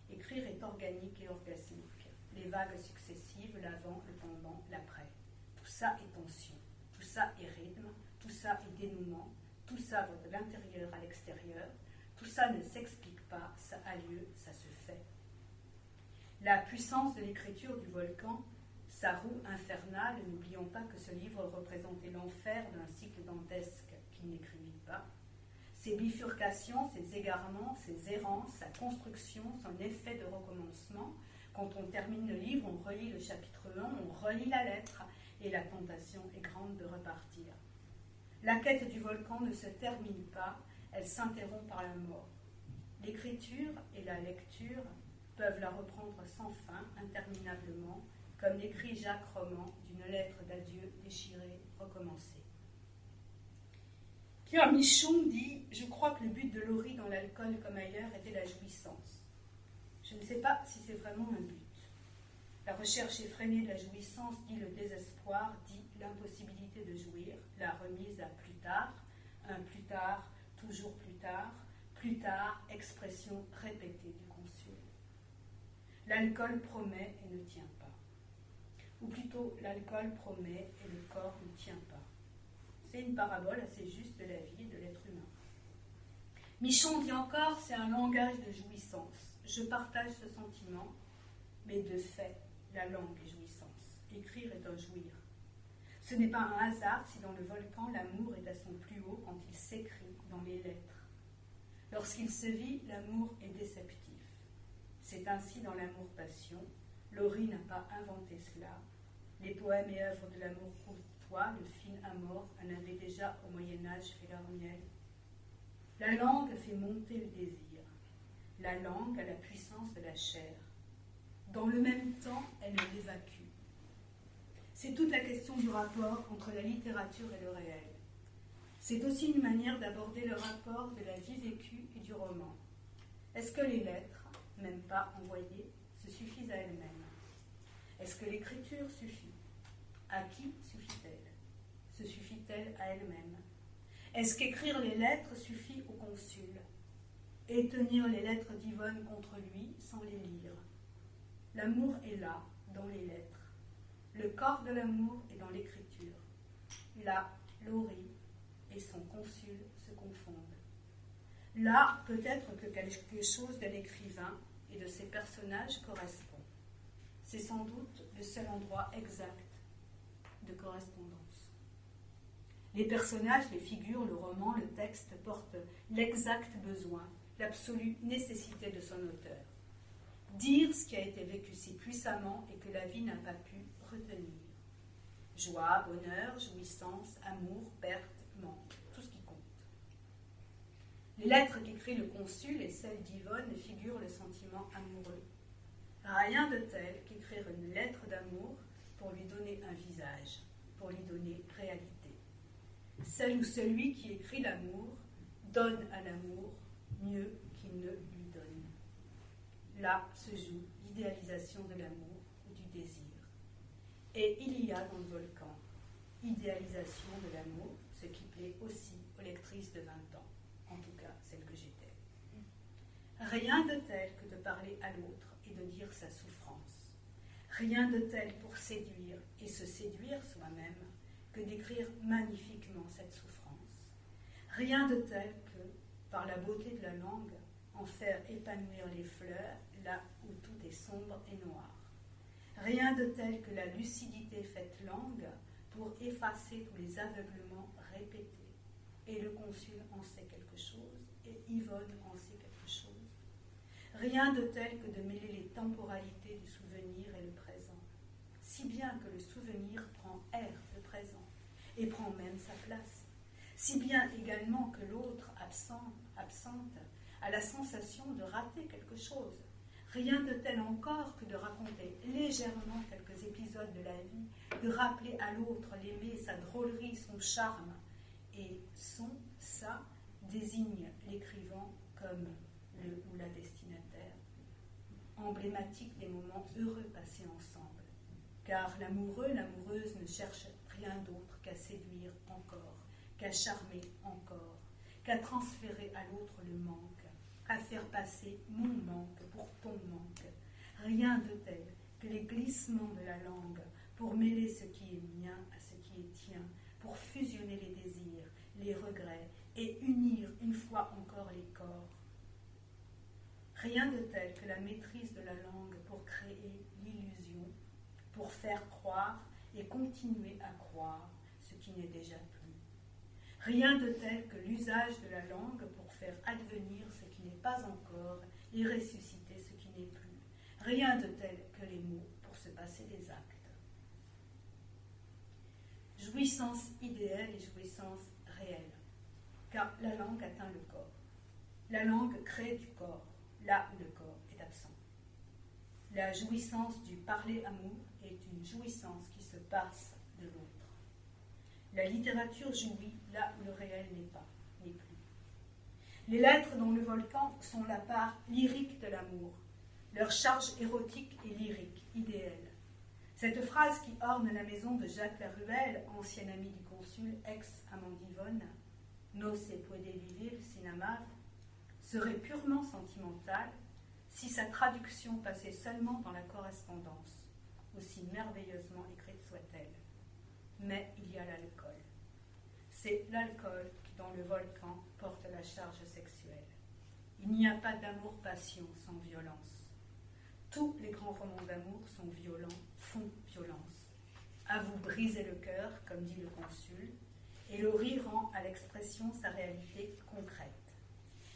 Écrire est organique et orgasmique. Les vagues successives, l'avant, le pendant, l'après. Tout ça est tension, tout ça est rythme, tout ça est dénouement, tout ça va de l'intérieur à l'extérieur, tout ça ne s'explique pas, ça a lieu, ça se fait. La puissance de l'écriture du Volcan, sa roue infernale, n'oublions pas que ce livre représentait l'enfer d'un cycle dantesque qu'il n'écrivit pas. Ses bifurcations, ses égarements, ses errances, sa construction, son effet de recommencement. Quand on termine le livre, on relit le chapitre 1, on relit la lettre, et la tentation est grande de repartir. La quête du Volcan ne se termine pas, elle s'interrompt par la mort. L'écriture et la lecture peuvent la reprendre sans fin, interminablement, comme l'écrit Jacques Roman d'une lettre d'adieu déchirée, recommencée. Pierre Michon dit « Je crois que le but de Laurie dans l'alcool comme ailleurs était la jouissance. Je ne sais pas si c'est vraiment un but. La recherche effrénée de la jouissance dit le désespoir, dit l'impossibilité de jouir, la remise à plus tard, un plus tard, toujours plus tard, expression répétée du consul. L'alcool promet et ne tient pas. Ou plutôt, l'alcool promet et le corps ne tient pas. C'est une parabole assez juste de la vie et de l'être humain. Michon dit encore, c'est un langage de jouissance. Je partage ce sentiment, mais de fait, la langue est jouissance. Écrire est un jouir. Ce n'est pas un hasard si dans le Volcan, l'amour est à son plus haut quand il s'écrit dans les lettres. Lorsqu'il se vit, l'amour est déceptif. C'est ainsi dans l'amour-passion. Laurie n'a pas inventé cela. Les poèmes et œuvres de l'amour courtois, le fin amour, en avaient déjà au Moyen-Âge fait leur miel. La langue fait monter le désir. La langue a la puissance de la chair. Dans le même temps, elle l'évacue. C'est toute la question du rapport entre la littérature et le réel. C'est aussi une manière d'aborder le rapport de la vie vécue et du roman. Est-ce que les lettres, même pas envoyées, se suffisent à elles-mêmes? Est-ce que l'écriture suffit? À qui suffit-elle? Se suffit-elle à elle-même? Est-ce qu'écrire les lettres suffit au consul? Et tenir les lettres d'Yvonne contre lui sans les lire? L'amour est là, dans les lettres. Le corps de l'amour est dans l'écriture. Là, Laurie et son consul se confondent. Là, peut-être que quelque chose de l'écrivain et de ses personnages correspond. C'est sans doute le seul endroit exact de correspondance. Les personnages, les figures, le roman, le texte portent l'exact besoin, l'absolue nécessité de son auteur. Dire ce qui a été vécu si puissamment et que la vie n'a pas pu retenir. Joie, bonheur, jouissance, amour, perte, manque, tout ce qui compte. Les lettres qu'écrit le consul et celles d'Yvonne figurent le sentiment amoureux. Rien de tel qu'écrire une lettre d'amour pour lui donner un visage, pour lui donner réalité. Celle ou celui qui écrit l'amour donne à l'amour mieux qu'il ne lui donne. Là se joue l'idéalisation de l'amour ou du désir. Et il y a dans le volcan idéalisation de l'amour, ce qui plaît aussi aux lectrices de 20 ans, en tout cas celle que j'étais. Rien de tel que de parler à l'autre et de dire sa souffrance. Rien de tel pour séduire et se séduire soi-même que d'écrire magnifiquement cette souffrance. Rien de tel que, par la beauté de la langue, en faire épanouir les fleurs là où tout est sombre et noir. Rien de tel que la lucidité faite langue pour effacer tous les aveuglements répétés. Et le consul en sait quelque chose, et Yvonne en sait quelque chose. Rien de tel que de mêler les temporalités du souvenir et le présent, si bien que le souvenir prend air de présent, et prend même sa place, si bien également que l'autre, absente, a la sensation de rater quelque chose. Rien de tel encore que de raconter légèrement quelques épisodes de la vie, de rappeler à l'autre l'aimer, sa drôlerie, son charme. Et ça désigne l'écrivant comme le ou la destinataire, emblématique des moments heureux passés ensemble. Car l'amoureux, l'amoureuse ne cherche rien d'autre qu'à séduire encore, qu'à charmer encore, qu'à transférer à l'autre le manque, à faire passer mon manque pour ton manque. Rien de tel que les glissements de la langue pour mêler ce qui est mien à ce qui est tien, pour fusionner les désirs, les regrets et unir une fois encore les corps. Rien de tel que la maîtrise de la langue pour créer l'illusion, pour faire croire et continuer à croire ce qui n'est déjà plus. Rien de tel que l'usage de la langue pour faire advenir ce qui n'est pas encore et ressusciter ce qui n'est plus. Rien de tel que les mots pour se passer des actes. Jouissance idéale et jouissance réelle, car la langue atteint le corps. La langue crée du corps, là où le corps est absent. La jouissance du parler-amour est une jouissance qui se passe de l'autre. La littérature jouit là où le réel n'est plus. Les lettres dans le volcan sont la part lyrique de l'amour, leur charge érotique et lyrique, idéale. Cette phrase qui orne la maison de Jacques Laruelle, ancien ami du consul, ex-amant d'Yvonne, « No se puede vivir sin amar », serait purement sentimentale si sa traduction passait seulement dans la correspondance, aussi merveilleusement écrite soit-elle. Mais il y a l'alcool. C'est l'alcool qui, dans le volcan, porte la charge sexuelle. Il n'y a pas d'amour-passion sans violence. Tous les grands romans d'amour sont violents, font violence. À vous briser le cœur, comme dit le consul, et le rire rend à l'expression sa réalité concrète.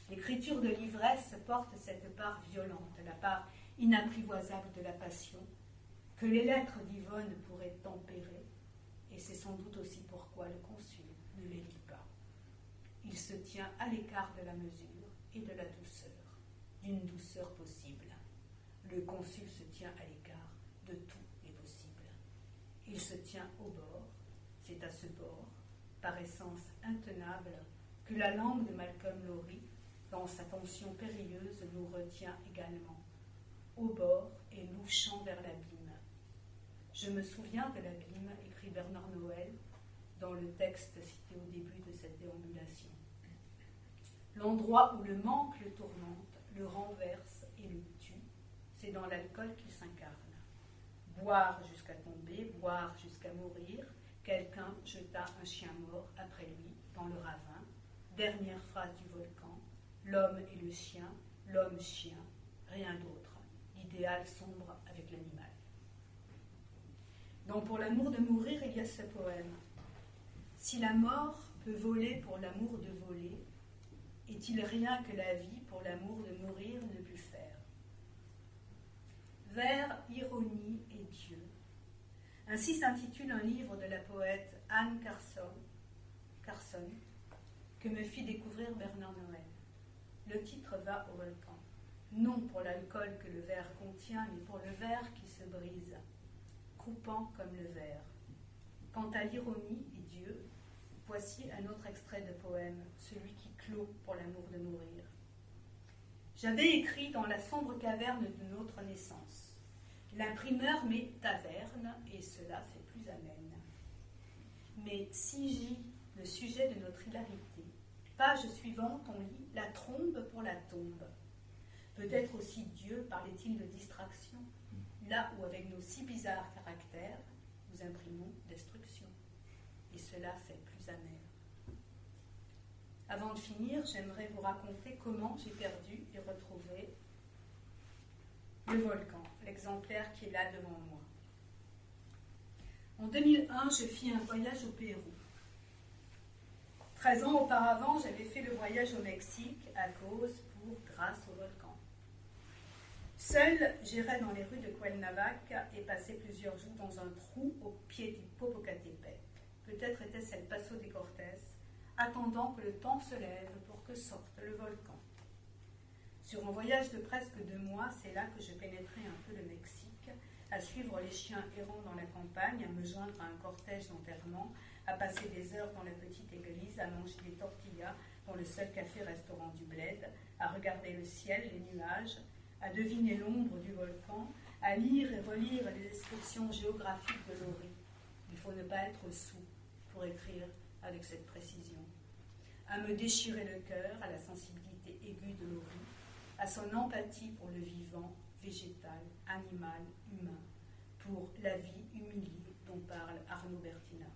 L'écriture de l'ivresse porte cette part violente, la part inapprivoisable de la passion, que les lettres d'Yvonne pourraient tempérer, et c'est sans doute aussi pourquoi le consul ne les lit pas. Il se tient à l'écart de la mesure et de la douceur, d'une douceur possible. Le consul se tient à l'écart de tous les possibles. Il se tient au bord, c'est à ce bord, par essence intenable, que la langue de Malcolm Lowry, dans sa tension périlleuse, nous retient également, au bord et louchant vers l'abîme. Je me souviens de l'abîme, écrit Bernard Noël, dans le texte cité au début de cette déambulation. L'endroit où le manque le tourmente, le renverse et le tue, c'est dans l'alcool qu'il s'incarne. Boire jusqu'à tomber, boire jusqu'à mourir, quelqu'un jeta un chien mort après lui dans le ravin, dernière phrase du volcan, l'homme et le chien, l'homme-chien, rien d'autre. L'idéal sombre avec l'animal. Donc pour l'amour de mourir, il y a ce poème. Si la mort peut voler pour l'amour de voler, est-il rien que la vie pour l'amour de mourir ne put faire? Vers, ironie et Dieu. Ainsi s'intitule un livre de la poète Anne Carson, que me fit découvrir Bernard Noël. Le titre va au volcan. Non pour l'alcool que le verre contient, mais pour le verre qui se brise, coupant comme le verre. Quant à l'ironie et Dieu, voici un autre extrait de poème, celui qui clôt pour l'amour de mourir. J'avais écrit dans la sombre caverne de notre naissance. L'imprimeur met taverne, et cela fait plus amène. Mais si j'y le sujet de notre hilarité, page suivante, on lit la trombe pour la tombe. Peut-être aussi Dieu parlait-il de distraction, là où avec nos si bizarres caractères, nous imprimons destruction. Et cela fait plus amer. Avant de finir, j'aimerais vous raconter comment j'ai perdu et retrouvé le volcan, l'exemplaire qui est là devant moi. En 2001, je fis un voyage au Pérou. 13 ans auparavant, j'avais fait le voyage au Mexique grâce au volcan. Seule, j'irais dans les rues de Cuernavaca et passais plusieurs jours dans un trou au pied du Popocatépetl. Peut-être était-ce El Paso de Cortés, attendant que le temps se lève pour que sorte le volcan. Sur un voyage de presque 2 mois, c'est là que je pénétrais un peu le Mexique, à suivre les chiens errants dans la campagne, à me joindre à un cortège d'enterrement, à passer des heures dans la petite église, à manger des tortillas dans le seul café-restaurant du bled, à regarder le ciel, les nuages, à deviner l'ombre du volcan, à lire et relire les descriptions géographiques de l'Ori. Il faut ne pas être sourd pour écrire avec cette précision. À me déchirer le cœur à la sensibilité aiguë de l'Ori, à son empathie pour le vivant, végétal, animal, humain, pour la vie humiliée dont parle Arnaud Bertina,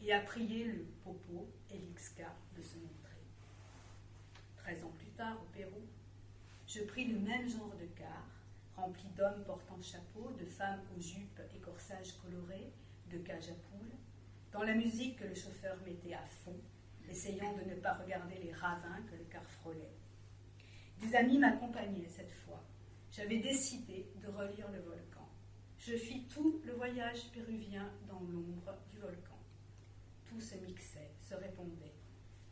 et à prier le Popo et l'Ixca de se montrer. 13 ans plus tard, au Pérou, je pris le même genre de car, rempli d'hommes portant chapeau, de femmes aux jupes et corsages colorés, de cages à poules, dans la musique que le chauffeur mettait à fond, essayant de ne pas regarder les ravins que le car frôlait. Des amis m'accompagnaient cette fois. J'avais décidé de relire le volcan. Je fis tout le voyage péruvien dans l'ombre du volcan. Tout se mixait, se répondait.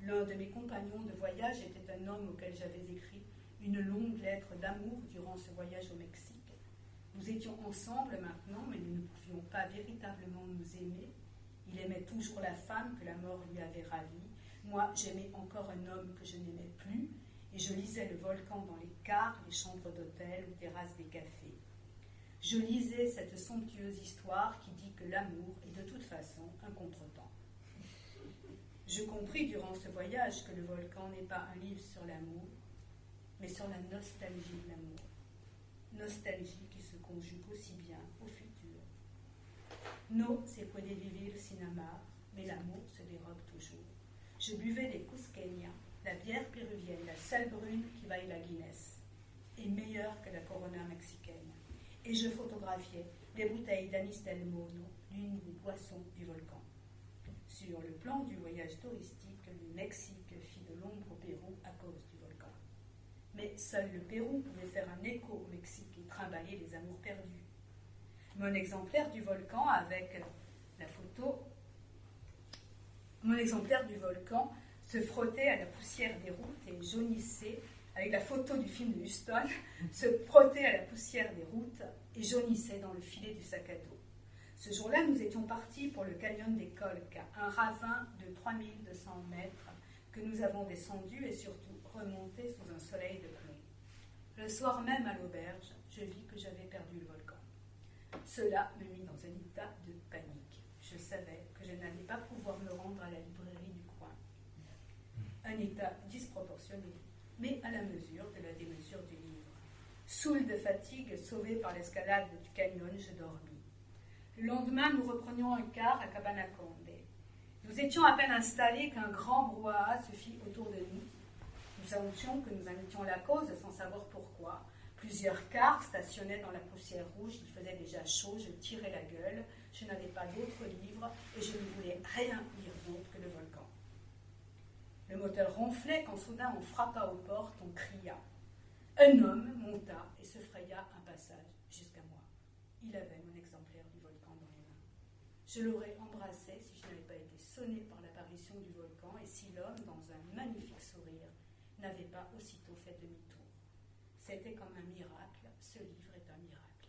L'un de mes compagnons de voyage était un homme auquel j'avais écrit une longue lettre d'amour durant ce voyage au Mexique. Nous étions ensemble maintenant, mais nous ne pouvions pas véritablement nous aimer. Il aimait toujours la femme que la mort lui avait ravie. Moi, j'aimais encore un homme que je n'aimais plus, et je lisais le volcan dans les cars, les chambres d'hôtel ou terrasses des cafés. Je lisais cette somptueuse histoire qui dit que l'amour est de toute façon un contretemps. Je compris durant ce voyage que le volcan n'est pas un livre sur l'amour, mais sur la nostalgie de l'amour. Nostalgie qui se conjugue aussi bien au futur. No se puede vivir sin amar, mais l'amour se dérobe toujours. Je buvais des cusqueñas, la bière péruvienne, la seule brune qui vaille la Guinness, et meilleure que la Corona mexicaine. Et je photographiais les bouteilles d'Anis del Mono, l'une des boissons du volcan. Sur le plan du voyage touristique, le Mexique fit de l'ombre au Pérou à cause du volcan. Mais seul le Pérou pouvait faire un écho au Mexique et trimballer les amours perdus. Mon exemplaire du volcan avec la photo, mon exemplaire du volcan se frottait à la poussière des routes et jaunissait, avec la photo du film de Huston, se frottait à la poussière des routes et jaunissait dans le filet du sac à dos. Ce jour-là, nous étions partis pour le canyon des Colques, un ravin de 3200 mètres que nous avons descendu et surtout remonté sous un soleil de plomb. Le soir même à l'auberge, je vis que j'avais perdu le volcan. Cela me mit dans un état de panique. Je savais que je n'allais pas pouvoir me rendre à la librairie du coin. Un état disproportionné, mais à la mesure de la démesure du livre. Saoul de fatigue, sauvé par l'escalade du canyon, je dormis. Le lendemain, nous reprenions un car à Cabanaconde. Nous étions à peine installés qu'un grand brouhaha se fit autour de nous. Nous sentions que nous en étions la cause sans savoir pourquoi. Plusieurs cars stationnaient dans la poussière rouge, il faisait déjà chaud, je tirais la gueule, je n'avais pas d'autres livres et je ne voulais rien lire d'autre que le volcan. Le moteur ronflait quand soudain on frappa aux portes, on cria. Un homme monta et se fraya un passage jusqu'à moi. Il avait mon exemplaire du volcan dans les mains. Je l'aurais embrassé si je n'avais pas été sonné par l'apparition du volcan et si l'homme, dans un magnifique sourire, n'avait pas aussitôt fait demi-tour. C'était comme un miracle, ce livre est un miracle.